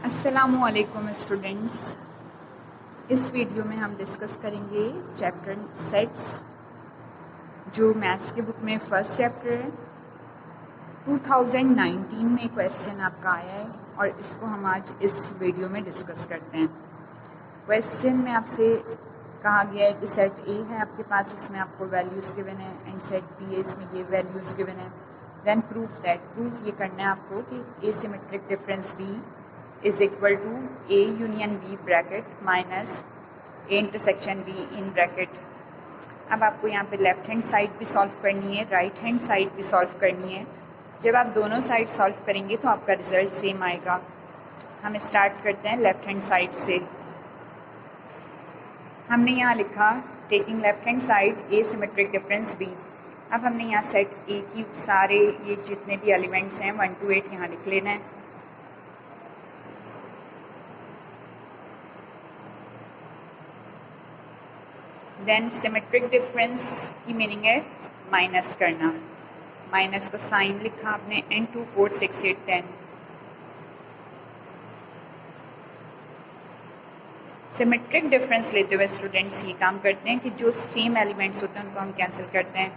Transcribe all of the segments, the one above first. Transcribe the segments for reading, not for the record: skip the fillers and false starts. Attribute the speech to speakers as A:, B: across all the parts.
A: अस्सलामुअलैकुम स्टूडेंट्स। इस वीडियो में हम डिस्कस करेंगे चैप्टर सेट्स, जो मैथ्स के बुक में फर्स्ट चैप्टर है। 2019 में क्वेश्चन आपका आया है और इसको हम आज इस वीडियो में डिस्कस करते हैं। क्वेश्चन में आपसे कहा गया है कि सेट ए है आपके पास, इसमें आपको वैल्यूज़ गिवन है, एंड सेट बी है, इसमें ये वैल्यूज़ गिवन है। देन प्रूफ ये करना है आपको कि A symmetric difference B is equal to A union B bracket minus A intersection B in bracket. अब आपको यहाँ पे लेफ्ट हैंड साइड भी सॉल्व करनी है, राइट हैंड साइड भी सॉल्व करनी है। जब आप दोनों साइड सॉल्व करेंगे तो आपका रिजल्ट सेम आएगा। हम स्टार्ट करते हैं लेफ्ट हैंड साइड से। हमने यहाँ लिखा टेकिंग लेफ्ट हैंड साइड ए सिमेट्रिक डिफरेंस बी। अब हमने यहाँ सेट ए की सारे ये जितने भी एलिमेंट्स हैं 1 to 8 यहाँ लिख लेना है। देन सिमेट्रिक डिफरेंस की मीनिंग है माइनस करना। माइनस का साइन लिखा आपने, एंड 2 4 6 8 10। सिमेट्रिक डिफरेंस लेते हुए स्टूडेंट्स ये काम करते हैं कि जो सेम एलिमेंट्स होते हैं उनको हम कैंसिल करते हैं।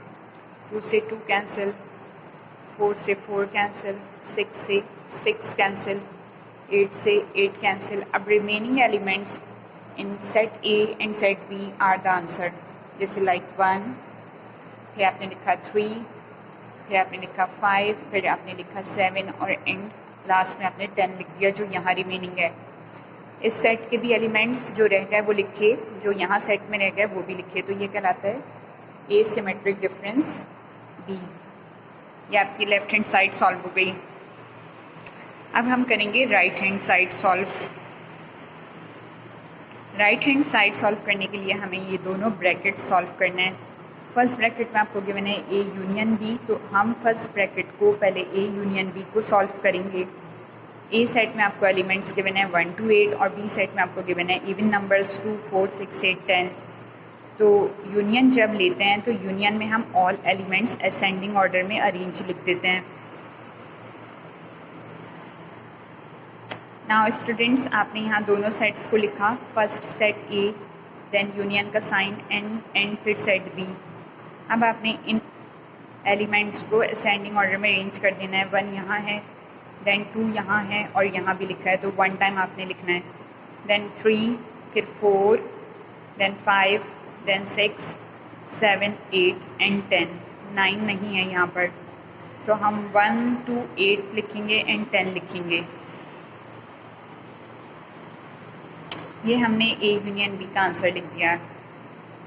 A: 2 से 2 कैंसिल, 4 से 4 कैंसिल, 6 से 6 कैंसिल, 8 से 8 कैंसिल। अब remaining elements in set A and set B are the answer. जैसे लाइक 1, फिर आपने लिखा 3, फिर आपने लिखा 5, फिर आपने लिखा 7 और एंड लास्ट में आपने 10 लिख दिया जो यहाँ रिमेनिंग है। इस सेट के भी एलिमेंट्स जो रह गए वो लिखे, जो यहाँ सेट में रह गए वो भी लिखे। तो ये कहलाता है ए सिमेट्रिक डिफरेंस बी। ये आपकी लेफ्ट हैंड साइड सॉल्व हो गई। अब हम करेंगे right hand side solve. Right hand side solve करने के लिए हमें ये दोनों ब्रैकेट सॉल्व करना है। फर्स्ट ब्रैकेट में आपको गिवन है ए यूनियन बी, तो हम फर्स्ट ब्रैकेट को पहले ए यूनियन बी को सॉल्व करेंगे। ए सेट में आपको एलिमेंट्स गिवन है 1 to 8 और बी सेट में आपको गिवन है इवन नंबर्स 2 4 6 8 10। तो यूनियन जब लेते हैं तो यूनियन में हम ऑल एलिमेंट्स असेंडिंग ऑर्डर में अरेंज लिख देते हैं। नाउ स्टूडेंट्स, आपने यहाँ दोनों सेट्स को लिखा, first set A, then union का साइन एंड फिर सेट बी। अब आपने इन एलिमेंट्स को असेंडिंग ऑर्डर में अरेंज कर देना है। 1 यहाँ है, देन 2 यहाँ है और यहाँ भी लिखा है, तो 1 टाइम आपने लिखना है। देन 3, फिर 4, देन 5, देन 6, 7 8 एंड 10। 9 नहीं है यहाँ पर, तो हम 1 to 8 लिखेंगे एंड 10 लिखेंगे। ये हमने ए यूनियन बी का आंसर लिख दिया।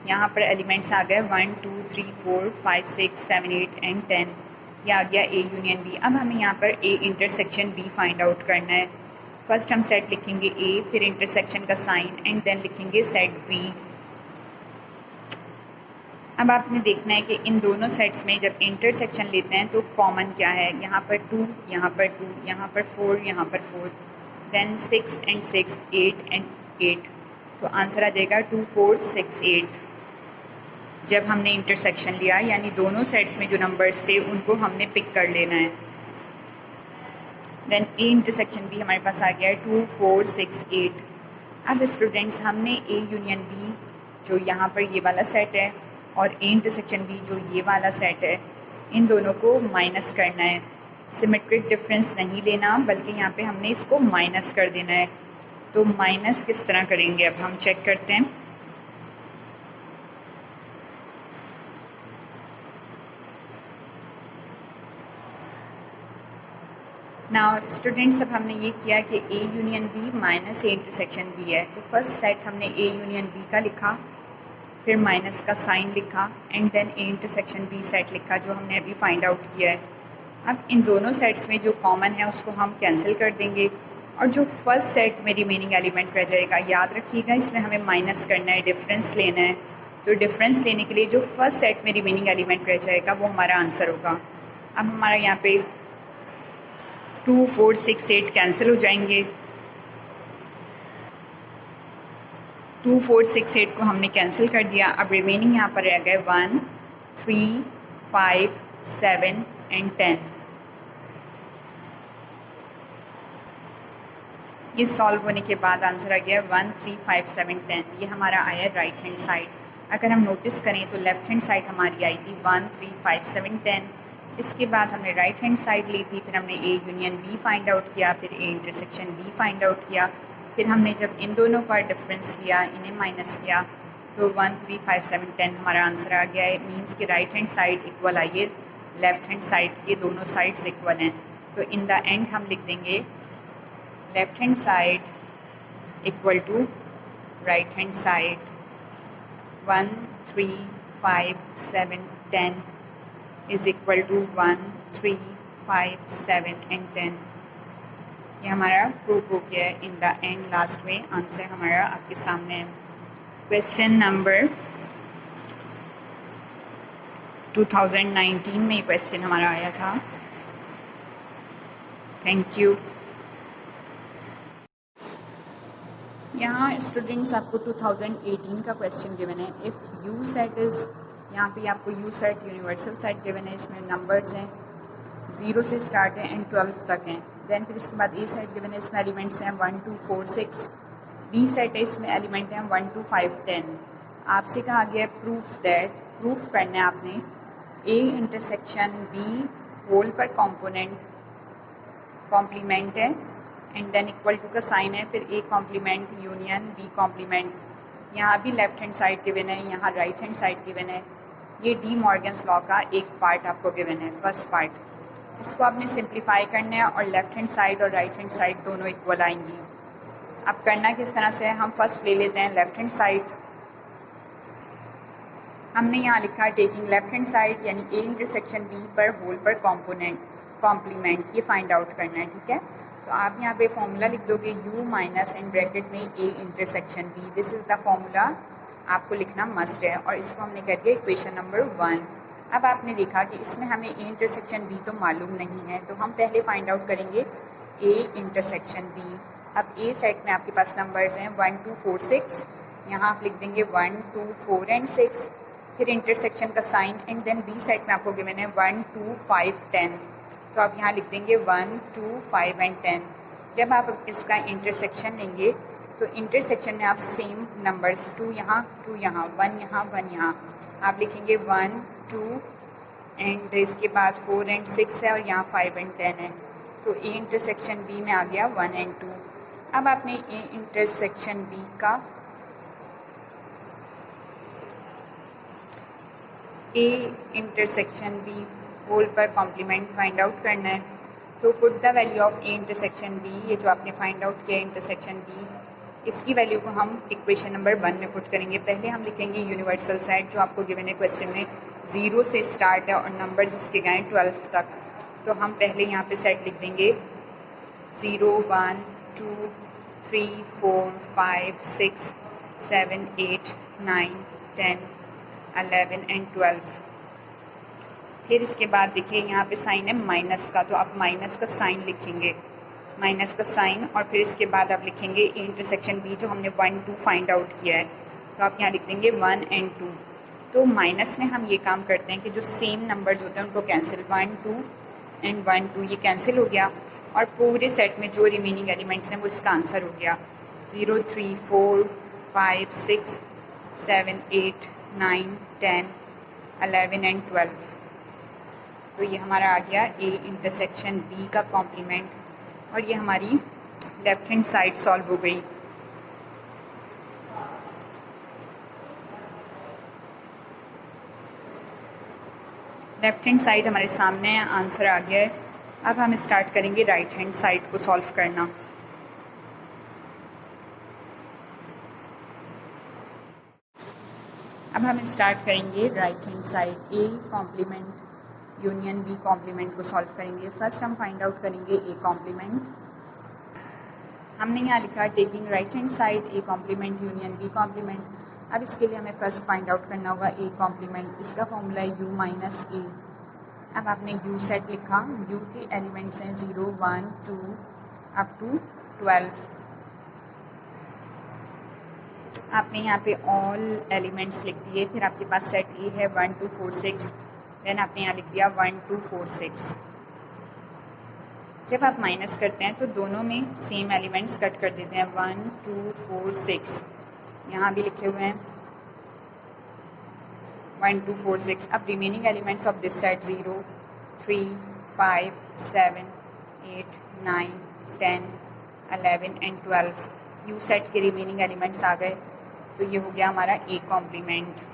A: यहाँ पर एलिमेंट्स आ गए 1 2 3 4 5 6 7 8 एंड 10। ये आ गया ए यूनियन बी। अब हमें यहाँ पर A intersection B find out करना है। फर्स्ट हम सेट लिखेंगे ए, फिर इंटरसेक्शन का साइन एंड देन लिखेंगे सेट बी। अब आपने देखना है कि इन दोनों सेट्स में जब इंटरसेक्शन लेते हैं तो कॉमन क्या है। यहाँ पर 2, यहाँ पर 2, यहाँ पर 4, यहाँ पर 4, देन 6 एंड 6 8 एंड 8। तो आंसर आ जाएगा 2 4 6 8। जब हमने इंटरसेक्शन लिया, यानी दोनों सेट्स में जो नंबर्स थे उनको हमने पिक कर लेना है। देन ए इंटरसेक्शन भी हमारे पास आ गया है 2 4 6 8। अब स्टूडेंट्स, हमने ए यूनियन बी जो यहाँ पर ये वाला सेट है और ए इंटरसेक्शन बी जो ये वाला सेट है, इन दोनों को माइनस करना है। सिमेट्रिक डिफरेंस नहीं लेना, बल्कि यहाँ पे हमने इसको माइनस कर देना है। तो माइनस किस तरह करेंगे अब हम चेक करते हैं। नाउ स्टूडेंट्स, अब हमने ये किया कि A union B minus A intersection B है। तो फर्स्ट सेट हमने ए यूनियन बी का लिखा, फिर माइनस का साइन लिखा and then A intersection B set लिखा जो हमने अभी फाइंड आउट किया है। अब इन दोनों सेट्स में जो कॉमन है उसको हम कैंसिल कर देंगे और जो फर्स्ट सेट में रिमेनिंग एलिमेंट रह जाएगा, याद रखिएगा इसमें हमें माइनस करना है, डिफरेंस लेना है। तो डिफरेंस लेने के लिए जो फर्स्ट सेट में रिमेनिंग एलिमेंट रह जाएगा वो हमारा आंसर होगा। अब हमारा यहाँ पे 2 4 6 8 कैंसिल हो जाएंगे। 2 4 6 8 को हमने कैंसिल कर दिया। अब रिमेनिंग यहाँ पर रह गए 1 3 5 7 एंड 10। ये सॉल्व होने के बाद आंसर आ गया 1 3 5 7 10। ये हमारा आया राइट हैंड साइड। अगर हम नोटिस करें तो लेफ़्ट हैंड साइड हमारी आई थी 1 3 5 7 10। इसके बाद हमने राइट हैंड साइड ली थी, फिर हमने A union B find out किया, फिर A intersection B find out किया। फिर हमने जब इन दोनों का डिफरेंस लिया, इन्हें माइनस किया, तो 1 3 5 7 10 हमारा आंसर आ गया है। मीन्स कि राइट हैंड साइड इक्वल आई है लेफ़्ट हैंड साइड के, दोनों साइड्स इक्वल हैं। तो इन द एंड हम लिख देंगे left hand side equal to right hand side. 1 3 5 7 10 is equal to 1 3 5 7 and 10। ये हमारा प्रूफ हो गया है। इन द एंड लास्ट में आंसर हमारा आपके सामने है। क्वेश्चन नंबर 2019 में ये क्वेश्चन हमारा आया था। Thank you. यहाँ स्टूडेंट्स आपको 2018 का क्वेश्चन गिवन है। इफ़ यू सेट इज़, यहाँ पे आपको you set universal set given है। इसमें नंबर्स हैं 0 से स्टार्ट है एंड 12 तक हैं। देन फिर इसके बाद ए सेट गिवन है, इसमें एलिमेंट्स हैं 1 2 4 6। बी सेट है, इसमें एलिमेंट हैं 1 2 5 10। आपसे कहा गया है प्रूफ करना है आपने ए इंटरसेक्शन बी होल पर कॉम्पोनेंट कॉम्प्लीमेंट है एंड देन इक्वल टू का साइन है, फिर A complement union B complement. यहाँ भी लेफ्ट हैंड साइड गिवन है, यहाँ राइट हैंड साइड गिवन है। ये डी मॉर्गन्स लॉ का एक पार्ट आपको गिवन है, फर्स्ट पार्ट। इसको आपने सिंप्लीफाई करना है और लेफ्ट हैंड साइड और राइट हैंड साइड दोनों इक्वल आएंगी। अब करना किस तरह से है, हम फर्स्ट ले लेते हैं लेफ्ट हैंड साइड। हमने यहाँ लिखा है टेकिंग लेफ्ट हैंड साइड यानी ए इंटरसेक्शन बी पर होल पर कॉम्प्लीमेंट, ये फाइंड आउट करना है, ठीक है। तो आप यहाँ पे फॉर्मूला लिख दोगे u माइनस एंड ब्रैकेट में A intersection B. This is the formula आपको लिखना मस्ट है और इसको हमने कर दिया इक्वेशन नंबर 1। अब आपने देखा कि इसमें हमें ए इंटरसेक्शन बी तो मालूम नहीं है, तो हम पहले फाइंड आउट करेंगे ए इंटरसेक्शन बी। अब ए सेट में आपके पास नंबर्स हैं 1 2 4 6। यहाँ आप लिख देंगे 1 2 4 एंड 6, फिर इंटरसेक्शन का sign and then B set में आपको गिवन है 1 2 5 10। तो आप यहाँ लिख देंगे 1 2 5 एंड 10। जब आप इसका इंटरसेक्शन लेंगे तो इंटरसेक्शन में आप सेम नंबर्स 2 यहाँ 1 यहाँ 1 यहाँ आप लिखेंगे 1 2 एंड इसके बाद 4 एंड 6 है और यहाँ 5 एंड 10 है। तो ए इंटरसेक्शन बी में आ गया 1 एंड 2। अब आपने ए इंटरसेक्शन बी का ए इंटरसेक्शन बी होल पर कॉम्प्लीमेंट फाइंड आउट करना है। तो put the value of A intersection B, ये जो आपने फाइंड आउट किया इंटरसेक्शन बी, इसकी वैल्यू को हम इक्वेशन नंबर 1 में पुट करेंगे। पहले हम लिखेंगे यूनिवर्सल सेट जो आपको गिवन है क्वेश्चन में, 0 से स्टार्ट है और नंबर जिसके गए 12 तक। तो हम पहले यहाँ पे सेट लिख देंगे 0 1 2 3 4 5 6 7 8 9 10 11 एंड 12। फिर इसके बाद देखिए यहाँ पे साइन है माइनस का, तो आप माइनस का साइन लिखेंगे, माइनस का साइन, और फिर इसके बाद आप लिखेंगे ए इंटरसेक्शन बी जो हमने 1 2 फाइंड आउट किया है। तो आप यहाँ लिख देंगे 1 एंड 2। तो माइनस में हम ये काम करते हैं कि जो सेम नंबर्स होते हैं उनको कैंसिल, 1 2 एंड 1 2 ये कैंसिल हो गया और पूरे सेट में जो रिमेनिंग एलिमेंट्स हैं वो इसका आंसर हो गया। 0 3 4 5 6 7 8 9 10 11 एंड 12। तो ये हमारा आ गया ए इंटरसेक्शन बी का कॉम्प्लीमेंट और ये हमारी लेफ्ट हैंड साइड सॉल्व हो गई। लेफ्ट हैंड साइड हमारे सामने आंसर आ गया है। अब हम स्टार्ट करेंगे राइट हैंड साइड को सॉल्व करना। अब हम स्टार्ट करेंगे right hand side A complement union B complement को सॉल्व करेंगे। फर्स्ट हम फाइंड आउट करेंगे ए कॉम्प्लीमेंट। हमने यहाँ लिखा taking right hand side A complement union B complement. अब इसके लिए हमें फर्स्ट फाइंड आउट करना होगा ए कॉम्प्लीमेंट। इसका फॉर्मूला है u माइनस ए। अब आपने u सेट लिखा, u के एलिमेंट्स हैं 0 1 2 अप टू 12। आपने यहाँ पे ऑल एलिमेंट्स लिख दिए, फिर आपके पास सेट ए है 1 2 4 6, देन आपने यहाँ लिख दिया 1 2 4 6। जब आप माइनस करते हैं तो दोनों में सेम एलिमेंट्स कट कर देते हैं, 1 2 4 6, यहाँ भी लिखे हुए हैं 1 2 4 6। अब remaining elements of this set 0 3 5 7 8 9 10 11 and 12 you set के रिमेनिंग एलिमेंट्स आ गए। तो ये हो गया हमारा ए कॉम्प्लीमेंट।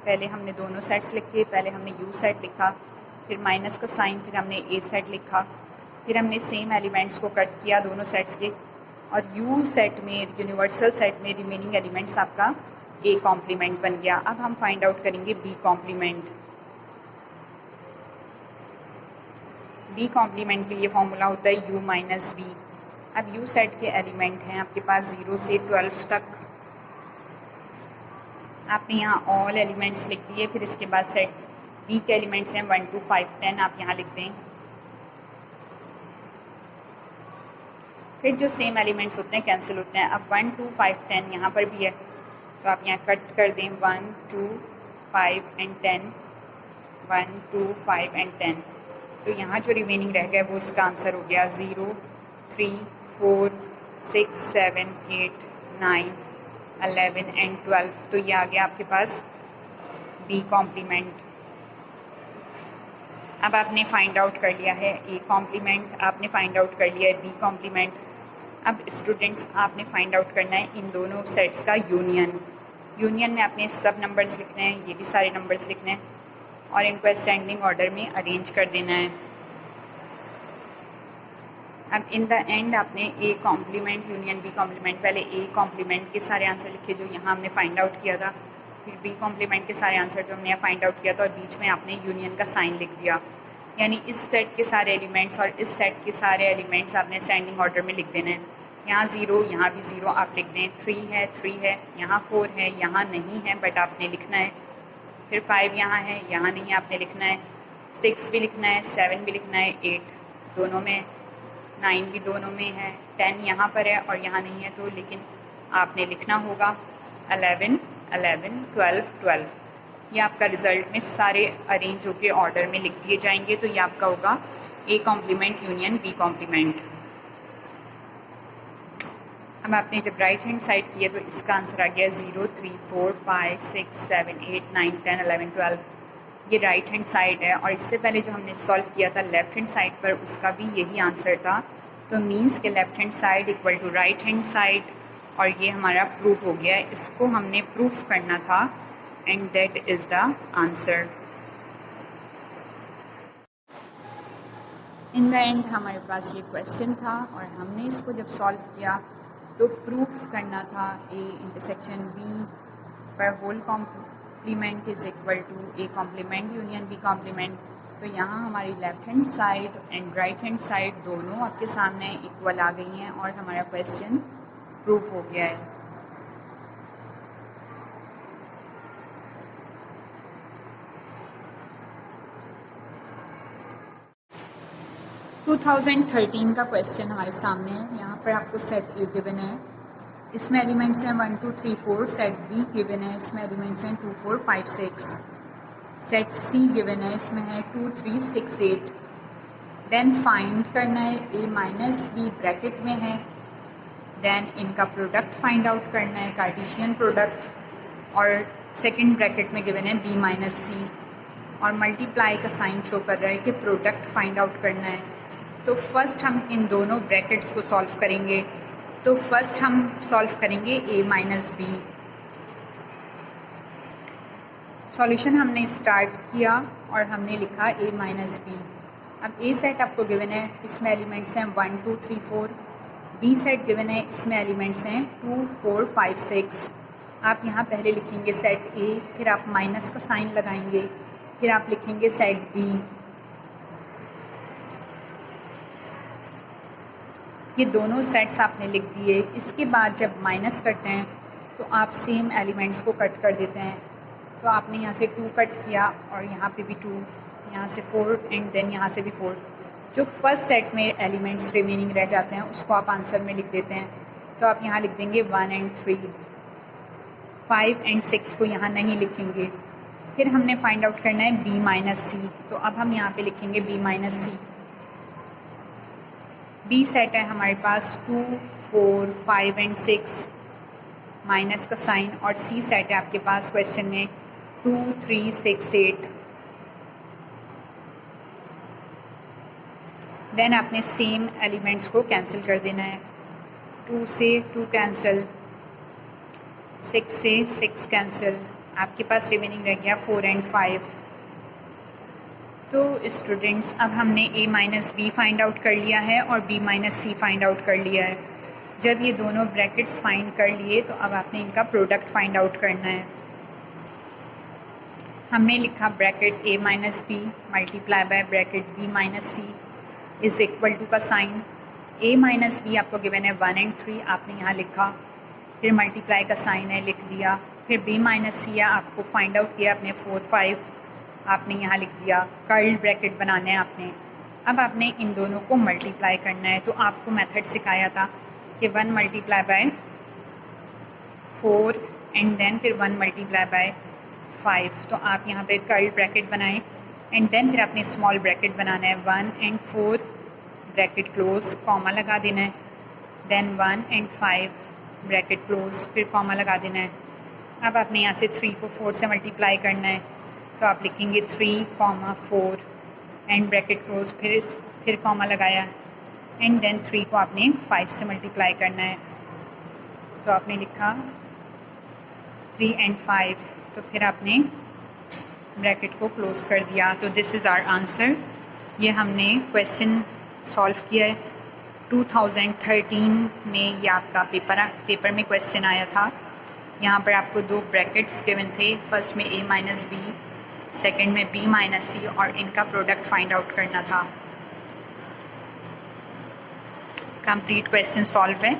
A: पहले हमने दोनों सेट्स लिखे, पहले हमने यू सेट लिखा, फिर माइनस का साइन, फिर हमने ए सेट लिखा, फिर हमने सेम एलिमेंट्स को कट किया दोनों सेट्स के, और यू सेट में, यूनिवर्सल सेट में रिमेनिंग एलिमेंट्स आपका ए कॉम्प्लीमेंट बन गया। अब हम फाइंड आउट करेंगे बी कॉम्प्लीमेंट। बी कॉम्प्लीमेंट के लिए फॉर्मूला होता है यू माइनस बी। अब यू सेट के एलिमेंट हैं आपके पास 0 से 12 तक। आपने यहाँ ऑल एलिमेंट्स लिख दिए, फिर इसके बाद सेट बी के एलिमेंट्स हैं 1 2 5 10, आप यहाँ लिख दें। फिर जो सेम एलिमेंट्स होते हैं कैंसिल होते हैं। अब 1 2 5 10 यहाँ पर भी है, तो आप यहाँ कट कर दें 1 2 5 एंड 10, 1 2 5 एंड 10। तो यहाँ जो रिमेनिंग रह गया वो इसका आंसर हो गया 0 3 4 6 7 8 9 11 एंड 12। तो ये आ गया आपके पास बी कॉम्प्लीमेंट। अब आपने फाइंड आउट कर लिया है ए कॉम्प्लीमेंट, आपने फाइंड आउट कर लिया है बी कॉम्प्लीमेंट। अब स्टूडेंट्स आपने फाइंड आउट करना है इन दोनों सेट्स का यूनियन। यूनियन में आपने सब नंबर्स लिखने हैं, ये भी सारे नंबर्स लिखने हैं, और इनको असेंडिंग ऑर्डर में अरेंज कर देना है। अब इन द एंड आपने A complement union B complement, पहले ए कॉम्प्लीमेंट के सारे आंसर लिखे जो यहाँ हमने फाइंड आउट किया था, फिर बी कॉम्प्लीमेंट के सारे आंसर जो हमने यहाँ फाइंड आउट किया था, और बीच में आपने यूनियन का साइन लिख दिया। यानी इस सेट के सारे एलिमेंट्स और इस सेट के सारे एलिमेंट्स आपने असेंडिंग ऑर्डर में लिख देने हैं। यहाँ 0, यहाँ भी 0 आप लिख दें, 3 है, यहाँ 4 है, यहाँ नहीं है बट आपने लिखना है, फिर 5 यहाँ है, यहाँ नहीं है आपने लिखना है, 6 भी लिखना है, 7 भी लिखना है, 8 दोनों में, 9 भी दोनों में है, 10 यहाँ पर है और यहाँ नहीं है तो लेकिन आपने लिखना होगा, 11 11 12 12। ये आपका रिज़ल्ट में सारे अरेंज होकर ऑर्डर में लिख दिए जाएंगे। तो ये आपका होगा A complement union B complement. अब आपने जब राइट हैंड साइड किया तो इसका आंसर आ गया 0 3 4 5 6 7 8 9 10 11 12। ये राइट हैंड साइड है, और इससे पहले जो हमने सॉल्व किया था लेफ़्ट हैंड साइड पर, उसका भी यही आंसर था। तो मीन्स के left hand side equal to right hand side, और ये हमारा प्रूफ हो गया। इसको हमने प्रूफ करना था and that is the answer. In the and हमारे पास ये क्वेश्चन था और हमने इसको जब सॉल्व किया तो प्रूफ करना था ए इंटरसेक्शन बी पर whole complement is equal to A complement union B complement. तो यहाँ हमारी left hand side and right hand side दोनों आपके सामने इक्वल आ गई हैं और हमारा क्वेश्चन प्रूफ हो गया है। टू 2013 का क्वेश्चन हमारे सामने है। यहाँ पर आपको सेट ए गिवन है, इसमें एलिमेंट्स हैं 1 2 3 4। सेट बी गिवन है, इसमें एलिमेंट्स हैं 2 4 5 6। सेट सी गिवन है, इसमें है 2 3 6 8। देन फाइंड करना है ए माइनस बी ब्रैकेट में है। देन इनका प्रोडक्ट फाइंड आउट करना है, कार्टेशियन प्रोडक्ट, और सेकंड ब्रैकेट में गिवन है बी माइनस सी, और मल्टीप्लाई का साइन शो कर रहा है कि प्रोडक्ट फाइंड आउट करना है। तो फर्स्ट हम इन दोनों ब्रैकेट्स को सॉल्व करेंगे। तो फर्स्ट हम सॉल्व करेंगे ए माइनस बी। सॉल्यूशन हमने स्टार्ट किया और हमने लिखा ए माइनस बी। अब ए सेट आपको गिवन है, इसमें एलिमेंट्स हैं 1 2 3 4। बी सेट गिवन है, इसमें एलिमेंट्स हैं 2 4 5 6। आप यहाँ पहले लिखेंगे सेट ए, फिर आप माइनस का साइन लगाएंगे, फिर आप लिखेंगे सेट बी। ये दोनों सेट्स आपने लिख दिए। इसके बाद जब माइनस करते हैं तो आप सेम एलिमेंट्स को कट कर देते हैं। तो आपने यहाँ से 2 कट किया और यहाँ पे भी 2, यहाँ से 4 एंड देन यहाँ से भी 4। जो फर्स्ट सेट में एलिमेंट्स रिमेनिंग रह जाते हैं उसको आप आंसर में लिख देते हैं। तो आप यहाँ लिख देंगे 1 एंड 3, 5 एंड 6 को यहाँ नहीं लिखेंगे। फिर हमने फाइंड आउट करना है बी माइनस सी। तो अब हम यहाँ पे लिखेंगे बी माइनस सी। बी सेट है हमारे पास 2, 4, 5 एंड 6 माइनस का साइन, और सी सेट है आपके पास क्वेश्चन में 2, 3, 6, 8। देन आपने सेम एलिमेंट्स को कैंसिल कर देना है। 2 से 2 कैंसिल, 6 से 6 कैंसिल, आपके पास रिमेनिंग रह गया 4 एंड 5। तो स्टूडेंट्स अब हमने a minus B find out कर लिया है और b minus C find out कर लिया है। जब ये दोनों ब्रैकेट्स फाइंड कर लिए तो अब आपने इनका प्रोडक्ट फाइंड आउट करना है। हमने लिखा bracket a minus B multiply by bracket b minus C is equal to का साइन। a माइनस बी आपको गिवन है 1 एंड 3, आपने यहाँ लिखा, फिर मल्टीप्लाई का साइन है लिख दिया, फिर b माइनस सी है आपको फाइंड आउट किया आपने 4, 5, आपने यहाँ लिख दिया, कर्ल ब्रैकेट बनाना है आपने। अब आपने इन दोनों को मल्टीप्लाई करना है। तो आपको मेथड सिखाया था कि 1 मल्टीप्लाई बाय 4 एंड देन फिर 1 मल्टीप्लाई बाय 5। तो आप यहाँ पे कर्ल ब्रैकेट बनाएं एंड देन फिर आपने स्मॉल ब्रैकेट बनाना है। 1 एंड 4 ब्रैकेट क्लोज, कॉमा लगा देना है, देन 1 एंड 5 ब्रैकेट क्लोज, फिर कॉमा लगा देना है। अब आपने यहाँ से 3 को 4 से मल्टीप्लाई करना है, तो आप लिखेंगे 3, 4 एंड ब्रैकेट क्लोज, फिर कॉमा लगाया एंड देन 3 को आपने 5 से मल्टीप्लाई करना है, तो आपने लिखा 3 एंड 5, तो फिर आपने ब्रैकेट को क्लोज कर दिया। तो दिस इज़ आवर आंसर। ये हमने क्वेश्चन सॉल्व किया है 2013 में। ये आपका पेपर में क्वेश्चन आया था। यहाँ पर आपको 2 ब्रैकेट्स गिवन थे, फर्स्ट में a माइनस बी, सेकेंड में b माइनस सी, और इनका प्रोडक्ट फाइंड आउट करना था। कंप्लीट क्वेश्चन सॉल्व है।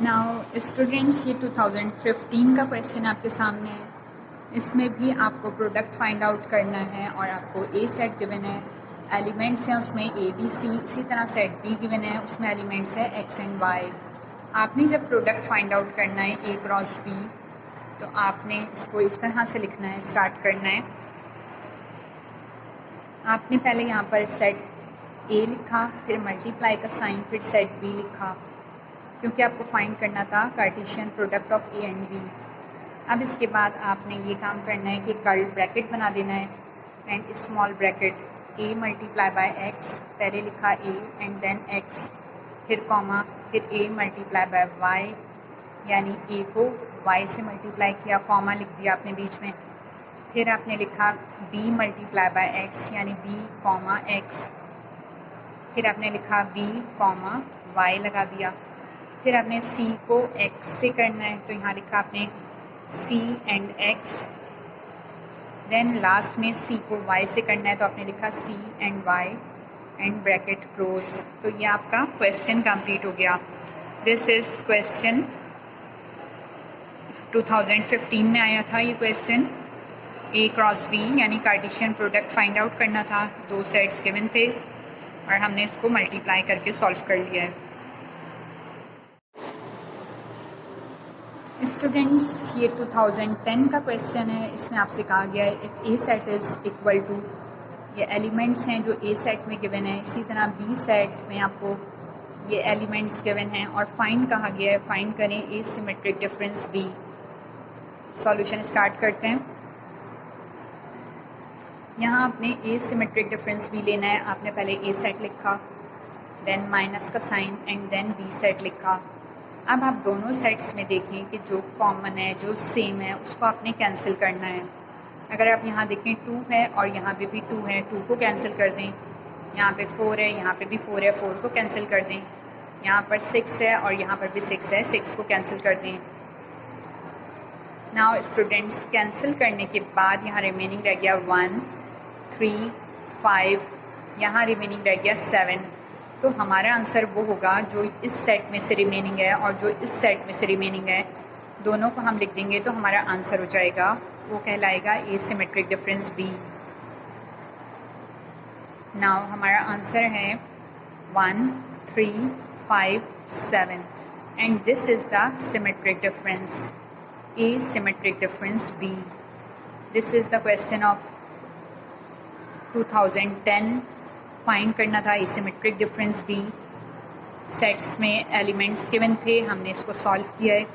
A: नाउ स्टूडेंट्स, ये 2015 का क्वेश्चन आपके सामने है। इसमें भी आपको प्रोडक्ट फाइंड आउट करना है और आपको a सेट गिवन है, एलिमेंट्स हैं उसमें a, b, c, इसी तरह सेट b गिवन है, उसमें एलिमेंट्स है x एंड y। आपने जब प्रोडक्ट फाइंड आउट करना है a क्रॉस b, तो आपने इसको इस तरह से लिखना है, स्टार्ट करना है। आपने पहले यहाँ पर सेट a लिखा, फिर मल्टीप्लाई का साइन, फिर सेट b लिखा, क्योंकि आपको फाइंड करना था Cartesian product of a and b। अब इसके बाद आपने ये काम करना है कि कर्ल ब्रैकेट बना देना है and small bracket a multiply by x, पहले लिखा a एंड देन x, फिर कॉमा, फिर a मल्टीप्लाई बाय y, यानी a को y से मल्टीप्लाई किया, कॉमा लिख दिया आपने बीच में, फिर आपने लिखा b मल्टीप्लाई बाय x, यानी b कॉमा x, फिर आपने लिखा b कॉमा y लगा दिया, फिर आपने c को x से करना है, तो यहाँ लिखा आपने c and x, then last में c को y से करना है, तो आपने लिखा c and y and bracket close. तो ये आपका क्वेश्चन कंप्लीट हो गया। दिस इज़ क्वेश्चन 2015 में आया था। ये क्वेश्चन a क्रॉस b यानी कार्टेशियन प्रोडक्ट फाइंड आउट करना था, 2 सेट्स गिवन थे और हमने इसको मल्टीप्लाई करके सॉल्व कर लिया है। स्टूडेंट्स, ये 2010 का क्वेश्चन है। इसमें आपसे कहा गया है if a set is equal to, ये एलिमेंट्स हैं जो a सेट में गिवन है, इसी तरह b सेट में आपको ये एलिमेंट्स गिवन हैं और फाइंड कहा गया है, फाइंड करें a symmetric difference b। Solution start करते हैं। यहाँ आपने a सिमेट्रिक डिफरेंस b लेना है। आपने पहले a सेट लिखा, देन माइनस का sign and then b set लिखा। अब आप दोनों सेट्स में देखें कि जो कॉमन है, जो सेम है, उसको आपने कैंसिल करना है। अगर आप यहाँ देखें 2 है और यहाँ पे भी 2 है, 2 को कैंसिल कर दें। यहाँ पे 4 है, यहाँ पे भी 4 है, 4 को कैंसिल कर दें। यहाँ पर 6 है और यहाँ पर भी 6 है, 6 को कैंसिल कर दें। नाउ स्टूडेंट्स, कैंसिल करने के बाद यहाँ रिमेनिंग रह गया 1, 3, 5, यहाँ रिमेनिंग रह गया 7। तो हमारा आंसर वो होगा जो इस सेट में से रिमेनिंग है और जो इस सेट में से रिमेनिंग है, दोनों को हम लिख देंगे तो हमारा आंसर हो जाएगा, वो कहलाएगा A symmetric difference B. Now हमारा आंसर है 1, 3, 5, 7 and this is the symmetric difference, A symmetric difference B. This is the question of 2010 find करना था एसिमेट्रिक डिफरेंस बी। सेट्स में एलिमेंट्स गिवन थे, हमने इसको सॉल्व किया है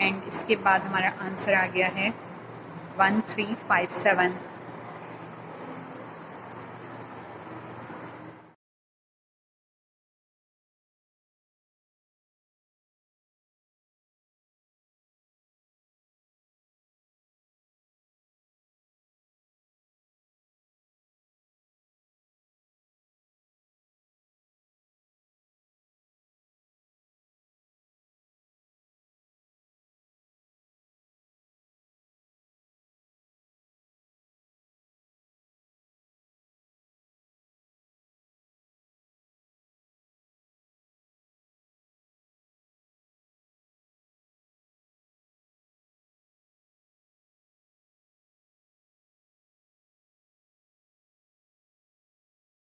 A: एंड इसके बाद हमारा आंसर आ गया है 1357।